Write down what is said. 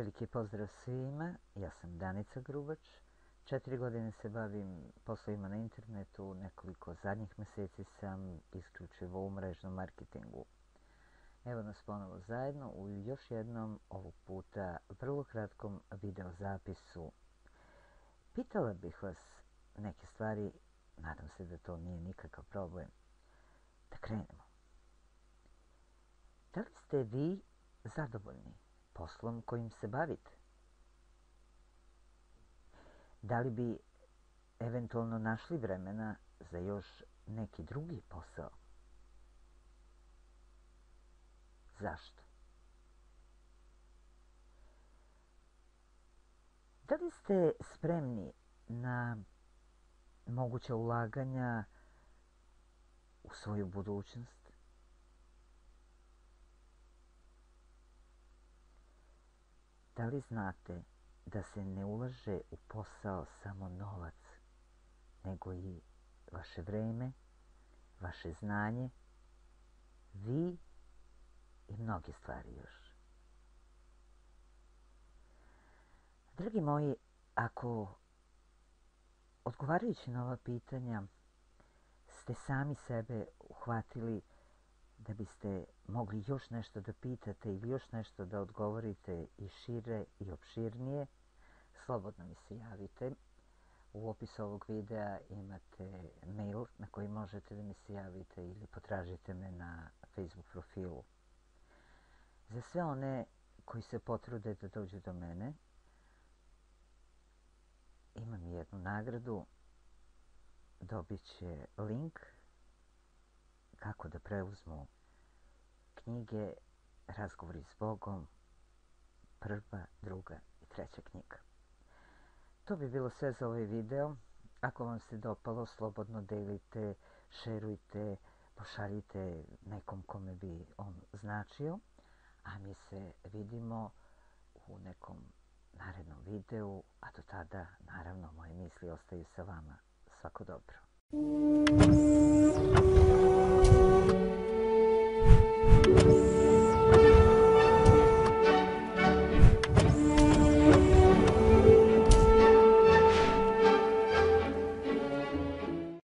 Veliki pozdrav svima, ja sam Danica Grubač. 4 godine se bavim poslovima na internetu, nekoliko zadnjih meseci sam isključivo u mrežnom marketingu. Evo nas ponovo zajedno u još jednom, ovog puta vrlo kratkom video zapisu. Pitala bih vas neke stvari, nadam se da to nije nikakav problem. Da krenemo. Da li ste vi zadovoljni poslom kojim se bavite? Da li bi eventualno našli vremena za još neki drugi posao? Zašto? Da li ste spremni na moguća ulaganja u svoju budućnost? Da li znate da se ne ulaže u posao samo novac, nego i vaše vreme, vaše znanje, vi i mnoge stvari još? Dragi moji, ako odgovarajući na ova pitanja ste sami sebe uhvatili da biste mogli još nešto da pitate ili još nešto da odgovorite i šire i opširnije, slobodno mi se javite. U opisu ovog videa imate mail na koji možete da mi se javite ili potražite me na Facebook profilu. Za sve one koji se potrude da dođu do mene, imam jednu nagradu. Dobit će link kako da preuzmu knjige Razgovori s Bogom, prva, druga i treća knjiga. To bi bilo sve za ovaj video. Ako vam se dopalo, slobodno delite, šerujte, pošaljite nekom kome bi on značio, a mi se vidimo u nekom narednom videu, a do tada, naravno, moje misli ostaju sa vama. Svako dobro.